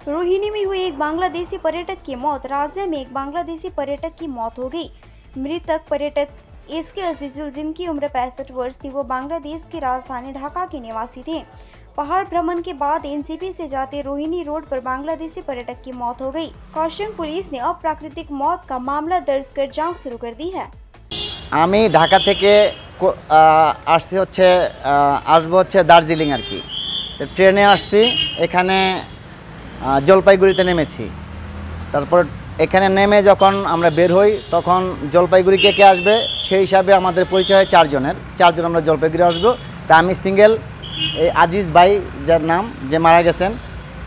रोहिणी में हुई एक बांग्लादेशी पर्यटक की मौत। राज्य में एक बांग्लादेशी पर्यटक की मौत हो गई। मृतक पर्यटक एसके अजीजुल, जिनकी उम्र 65 वर्ष थी, वो बांग्लादेश की राजधानी ढाका के निवासी थे। पहाड़ भ्रमण के बाद एनसीपी से जाते रोहिणी रोड पर बांग्लादेशी पर्यटक की मौत हो गई। कौशल पुलिस ने अप्राकृतिक मौत का मामला दर्ज कर जांच शुरू कर दी है। আমি ঢাকা থেকে আসছি আসবো দার্জিলিং আর কি। তো ট্রেনে আসছি, এখানে জলপাইগুড়িতে নেমেছি। তারপর এখানে নেমে যখন আমরা বের হই তখন জলপাইগুড়ি কে কে আসবে সেই হিসাবে আমাদের পরিচয় হয় চারজন আমরা জলপাইগুড়ি আসবো। তা আমি সিঙ্গেল, এই আজিজ ভাই যার নাম, যে মারা গেছেন,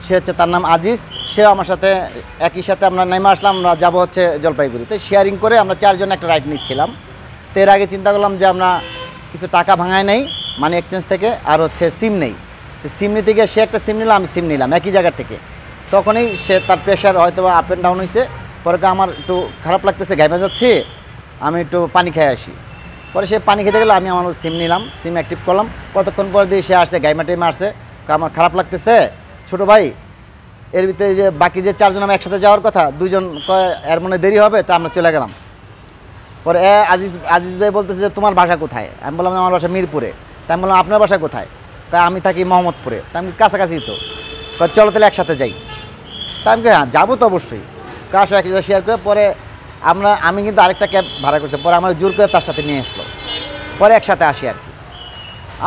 সে তার নাম আজিজ, সেও আমার সাথে একই সাথে আমরা নেমে আসলাম। আমরা যাবো জলপাইগুড়িতে, শেয়ারিং করে আমরা চারজন একটা রাইড নিচ্ছিলাম। তো এর আগে চিন্তা করলাম যে আমরা কিছু টাকা ভাঙায় নেই, মানে এক্সচেঞ্জ থেকে, আর সিম নেই। তো সিম নিতে গিয়ে সে একটা সিম নিল, আমি সিম নিলাম একই জায়গা থেকে। তখনই সে তার প্রেশার হয়তো আপ অ্যান্ড ডাউন হয়েছে। পরে আমার একটু খারাপ লাগতেছে, ঘামে যাচ্ছি, আমি একটু পানি খেয়ে আসি। পরে সে পানি খেতে গেলে আমি আমার সিম নিলাম, সিম অ্যাক্টিভ করলাম। কতক্ষণ পরে দিয়ে সে আসছে, গাইমা টেমে আসছে, আমার খারাপ লাগতেছে ছোটো ভাই। এর ভিতরে যে বাকি যে চারজন আমি একসাথে যাওয়ার কথা, দুজন এর মনে দেরি হবে, তা আমরা চলে গেলাম। পরে আজিজ ভাই বলতেছে যে তোমার বাসা কোথায়? আমি বললাম আমার বাসা মিরপুরে। তাই আমি বললাম আপনার বাসা কোথায়? আমি থাকি মোহাম্মদপুরে। তা আমি কাছাকাছি তো, চলো তাহলে একসাথে যাই। তা আমি হ্যাঁ যাবো তো অবশ্যই। কার সাথে একসাথে শেয়ার করে পরে আমি কিন্তু আরেকটা ক্যাব ভাড়া করছি, পরে আমার জোর করে তার সাথে নিয়ে আসলো। পরে একসাথে আসি আর কি।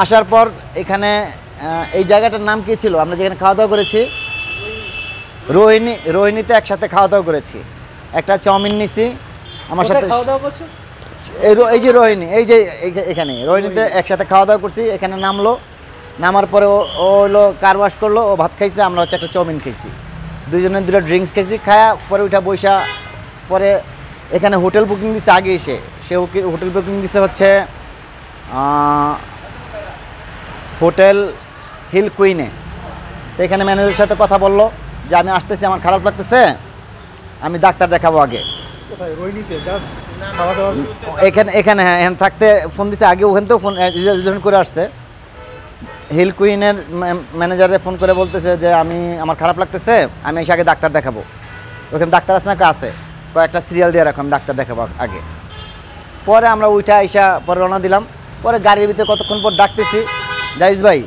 আসার পর এখানে এই জায়গাটার নাম কী ছিল, আমরা যেখানে খাওয়া দাওয়া করেছি, রোহিণীতে একসাথে খাওয়া দাওয়া করেছি। একটা চাউমিন নিছি আমার সাথে, এই যে রোহিণী, এই যে এখানে রোহিণীতে একসাথে খাওয়া দাওয়া করছি। এখানে নামার পরে ও হলো কার ওয়াশ করলো, ও ভাত খাইছে, আমরা একটা চাউমিন খাইছি, দুজনের দুটো ড্রিঙ্কস খাইছি। খায়া পরে ওইটা বৈশা পরে এখানে হোটেল বুকিং দিছে আগে এসে। সে হোটেল বুকিং দিছে হোটেল হিল কুইনে। তো এখানে ম্যানেজারের সাথে কথা বললো যে আমি আসতেছি, আমার খারাপ লাগতেছে, আমি ডাক্তার দেখাবো আগে। এখানে হ্যাঁ, এখানে থাকতে ফোন দিছে আগে, ওখান থেকেও ফোন রিজার্ভেশন করে আসছে। হিল কুইনের ম্যানেজারে ফোন করে বলতেছে যে আমার খারাপ লাগতেছে, আমি এসে আগে ডাক্তার দেখাবো। ওখানে ডাক্তার আছে না? আছে, কয়েকটা সিরিয়াল দিয়ে রাখো, আমি ডাক্তার দেখাবো আগে। পরে আমরা উঠে আইসা পরে রওনা দিলাম। পরে গাড়ির ভিতরে কতক্ষণ পর ডাকতেছি, জাহিজ ভাই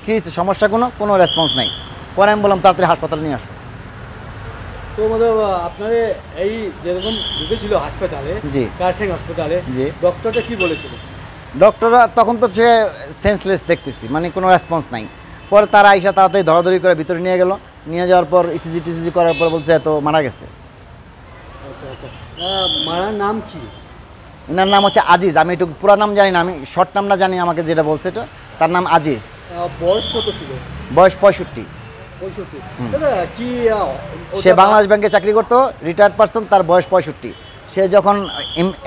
কী সমস্যা, কোনো রেসপন্স নাই। পরে আমি বললাম তাড়াতাড়ি হাসপাতালে নিয়ে আসো। তো আপনার এই যেরকম ঢুকেছিল হাসপাতালে, জি কার্শিয়াং হাসপাতালে, জি ডক্টরটা কি বলেছিল? ডক্টররা তখন তো সে সেন্সলেস দেখতেছি, মানে কোনো রেসপন্স নাই। পরে তারা আইসা তাড়াতাড়ি ধরাধরি করে ভিতরে নিয়ে গেল। নিয়ে যাওয়ার পর ইসিজি করার পর বলছে তো মারা গেছে। আচ্ছা আচ্ছা, মারার নাম কি? এনার নাম আজিজ। আমি একটু পুরো নাম জানি না, আমি শর্ট নামটা জানি, আমাকে যেটা বলছে এটা, তার নাম আজিজ। বয়স কত ছিল? বয়স 65। সে বাংলাদেশ ব্যাংকে চাকরি করতো, রিটায়ার্ড পারসন, তার বয়স 65। সে যখন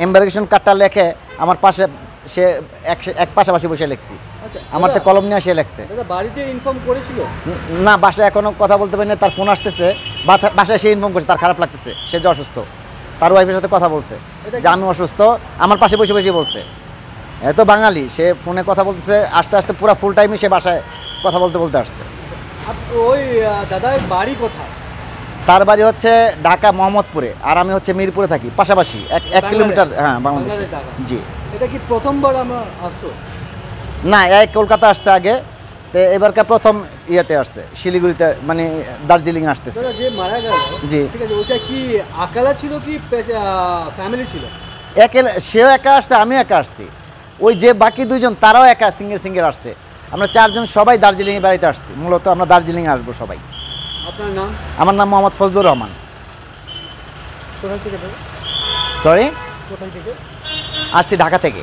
এমবার্কেশন কার্ডটা লেখে আমার পাশে, সে এক পাশাপাশি বসে লেখছি, আমার তো কলম নিয়ে সে লেখছে। বাড়িতে ইনফর্ম করেছিল না? বাসায় এখনো কথা বলতে পারি না, তার ফোন আসতেছে, বাসায় সে ইনফর্ম করছে তার খারাপ লাগতেছে, সে যে অসুস্থ। তার ওয়াইফের সাথে কথা বলছে যে আমি অসুস্থ, আমার পাশে বসে বসে বলছে। এত বাঙালি, সে ফোনে কথা বলতেছে, আস্তে আস্তে পুরো ফুল টাইমই সে বাসায় কথা বলতে আসছে। ওই দাদার বাড়ি কোথায়? তার বাড়ি ঢাকা মোহাম্মদপুরে, আর আমি মিরপুরে থাকি, পাশাপাশি 1 কিলোমিটার। হ্যাঁ, বাংলাদেশে। জি। এটা কি প্রথমবার আমরা আসছো? না, কলকাতা আসছে আগে, তো এবারকার প্রথম ইয়েতে আসছে, শিলিগুড়িতে, মানে দার্জিলিং আসতেছে। যে মারা গেল, জি ঠিক আছে, ওটা কি একালা ছিল কি ফ্যামিলি ছিল? সেও একা আসছে, আমিও একা আসছি। ওই যে বাকি দুইজন তারাও একা সিঙ্গেল আসছে। আমরা চারজন সবাই দার্জিলিংয়ে বেড়াইতে আসছি। মূলত আমরা দার্জিলিংয়ে আসবো সবাই। আপনার নাম? আমার নাম মোহাম্মদ ফজলুর রহমান। কোথায় থেকে? সরি, কোথায় থেকে আসছি? ঢাকা থেকে।